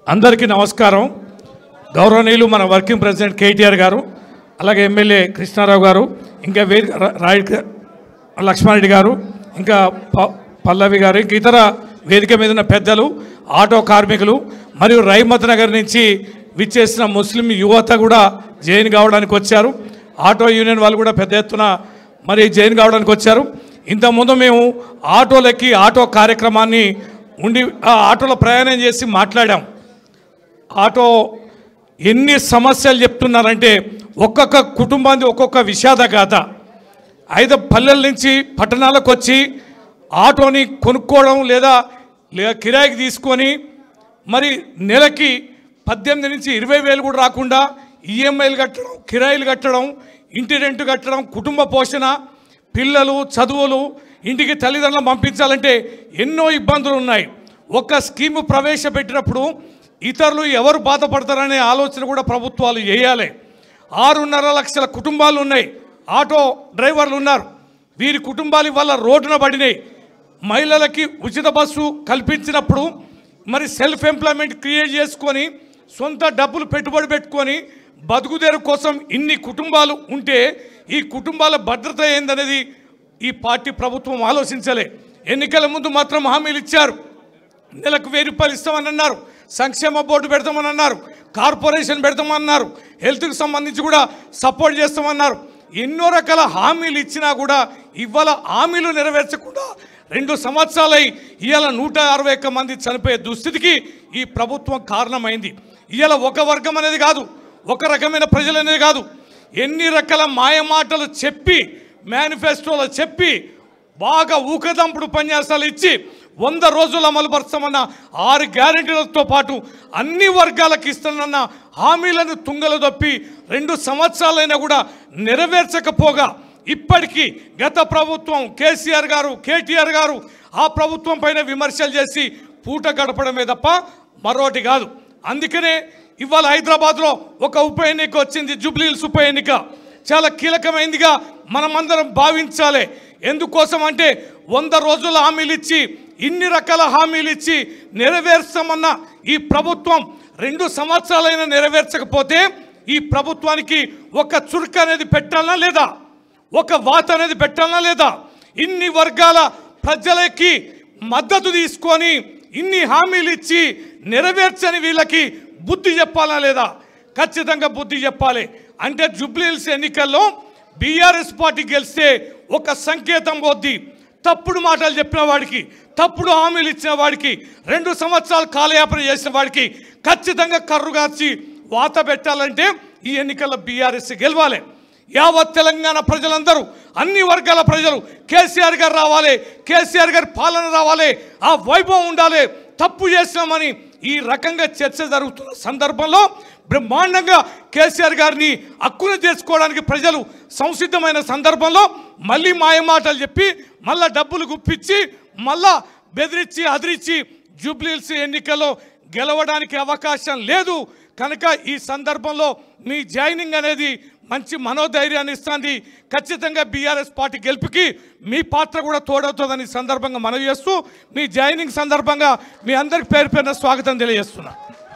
అందరికీ నమస్కారం. గౌరవనీయులు మన వర్కింగ్ ప్రెసిడెంట్ కేటీఆర్ గారు, అలాగే ఎమ్మెల్యే కృష్ణారావు గారు, ఇంకా లక్ష్మారెడ్డి గారు, ఇంకా పల్లవి గారు, ఇంక ఇతర వేదిక మీద ఉన్న పెద్దలు, ఆటో కార్మికులు మరియు రైమత్ నగర్ నుంచి విచ్చేసిన ముస్లిం యువత కూడా జాయిన్ కావడానికి వచ్చారు. ఆటో యూనియన్ వాళ్ళు కూడా పెద్ద ఎత్తున మరి జాయిన్ కావడానికి వచ్చారు. ఇంతకుముందు మేము ఆటోలకి ఆటో కార్యక్రమాన్ని ఉండి ఆటోలో ప్రయాణం చేసి మాట్లాడాం. ఆటో ఎన్ని సమస్యలు చెప్తున్నారంటే ఒక్కొక్క కుటుంబాన్ని ఒక్కొక్క విషాద గాథ. 5 పల్లెల నుంచి పట్టణాలకు వచ్చి ఆటోని కొనుక్కోవడం లేదా కిరాయికి తీసుకొని మరి నెలకి 18 నుంచి 20 వేలు కూడా రాకుండా ఈఎంఐలు కట్టడం, కిరాయిలు కట్టడం, ఇంటి రెంట్ కట్టడం, కుటుంబ పోషణ, పిల్లలు చదువులు, ఇంటికి తల్లిదండ్రులను పంపించాలంటే ఎన్నో ఇబ్బందులు ఉన్నాయి. ఒక స్కీము ప్రవేశపెట్టినప్పుడు ఇతరులు ఎవరు బాధపడతారనే ఆలోచన కూడా ప్రభుత్వాలు చేయాలి. 6.5 లక్షల కుటుంబాలు ఉన్నాయి, ఆటో డ్రైవర్లు ఉన్నారు. వీరి కుటుంబాలు వల్ల రోడ్డున పడినాయి. మహిళలకి ఉచిత బస్సు కల్పించినప్పుడు మరి సెల్ఫ్ ఎంప్లాయ్మెంట్ క్రియేట్ చేసుకొని సొంత డబ్బులు పెట్టుబడి పెట్టుకొని బతుకుదేరు కోసం ఇన్ని కుటుంబాలు ఉంటే ఈ కుటుంబాల భద్రత ఏందనేది ఈ పార్టీ ప్రభుత్వం ఆలోచించలే. ఎన్నికల ముందు మాత్రం హామీలు ఇచ్చారు. నెలకు 1000 రూపాయలు ఇస్తామని అన్నారు, సంక్షేమ బోర్డు పెడతామని అన్నారు, కార్పొరేషన్ పెడతామన్నారు, హెల్త్కి సంబంధించి కూడా సపోర్ట్ చేస్తామన్నారు. ఎన్నో రకాల హామీలు ఇచ్చినా కూడా ఇవాళ హామీలు నెరవేర్చకుండా 2 సంవత్సరాలై ఇవాళ 161 మంది చనిపోయే దుస్థితికి ఈ ప్రభుత్వం కారణమైంది. ఇవాళ ఒక వర్గం అనేది కాదు, ఒక రకమైన ప్రజలు అనేది కాదు, ఎన్ని రకాల మాయమాటలు చెప్పి మేనిఫెస్టోలో చెప్పి బాగా ఊకదంపుడు ఉపన్యాసాలు ఇచ్చి 100 రోజులు అమలుపరుస్తామన్న 6 గ్యారెంటీలతో పాటు అన్ని వర్గాలకు ఇస్తానన్న హామీలను తుంగలు తప్పి 2 సంవత్సరాలైనా కూడా నెరవేర్చకపోగా ఇప్పటికీ గత ప్రభుత్వం కేసీఆర్ గారు, కేటీఆర్ గారు ఆ ప్రభుత్వం పైన విమర్శలు చేసి పూట గడపడమే తప్ప మరోటి కాదు. అందుకనే ఇవాళ హైదరాబాద్లో ఒక ఉప ఎన్నిక వచ్చింది, జూబ్లీహిల్స్ ఉప ఎన్నిక చాలా కీలకమైనదిగా మనమందరం భావించాలి. ఎందుకోసం అంటే 100 రోజుల హామీలు ఇచ్చి ఇన్ని రకాల హామీలు ఇచ్చి నెరవేర్చామన్న ఈ ప్రభుత్వం 2 సంవత్సరాలైనా నెరవేర్చకపోతే ఈ ప్రభుత్వానికి ఒక చురుకు అనేది పెట్టాలనా లేదా, ఒక వాత అనేది పెట్టాలనా లేదా, ఇన్ని వర్గాల ప్రజలకి మద్దతు తీసుకొని ఇన్ని హామీలు ఇచ్చి నెరవేర్చని వీళ్ళకి బుద్ధి చెప్పాలా లేదా? ఖచ్చితంగా బుద్ధి చెప్పాలి. అంటే జూబ్లీహిల్స్ ఎన్నికల్లో బీఆర్ఎస్ పార్టీ గెలిస్తే ఒక సంకేతం పోద్ది. తప్పుడు మాటలు చెప్పిన వాడికి, తప్పుడు హామీలు ఇచ్చిన వాడికి, 2 సంవత్సరాలు కాలయాపన చేసిన వాడికి ఖచ్చితంగా కర్రుగార్చి వాత పెట్టాలంటే ఈ ఎన్నికల్లో బీఆర్ఎస్ గెలవాలి. యావత్ తెలంగాణ ప్రజలందరూ, అన్ని వర్గాల ప్రజలు కేసీఆర్ గారు రావాలి, కేసీఆర్ గారి పాలన రావాలి, ఆ వైభవం ఉండాలి. తప్పు చేసినామని ఈ రకంగా చర్చ జరుగుతున్న సందర్భంలో బ్రహ్మాండంగా కేసీఆర్ గారిని హక్కును చేసుకోవడానికి ప్రజలు సంసిద్ధమైన సందర్భంలో మళ్ళీ మాయమాటలు చెప్పి మళ్ళా డబ్బులు గుప్పించి మళ్ళా బెదిరించి అదిరించి జూబ్లీహిల్స్ ఎన్నికల్లో గెలవడానికి అవకాశం లేదు. కనుక ఈ సందర్భంలో మీ జాయినింగ్ అనేది మంచి మనోధైర్యాన్ని ఇస్తుంది. ఖచ్చితంగా బీఆర్ఎస్ పార్టీ గెలుపుకి మీ పాత్ర కూడా తోడవుతుందని సందర్భంగా మనవి చేస్తూ మీ జాయినింగ్ సందర్భంగా మీ అందరికి పేరు పేరున స్వాగతం తెలియజేస్తున్నా.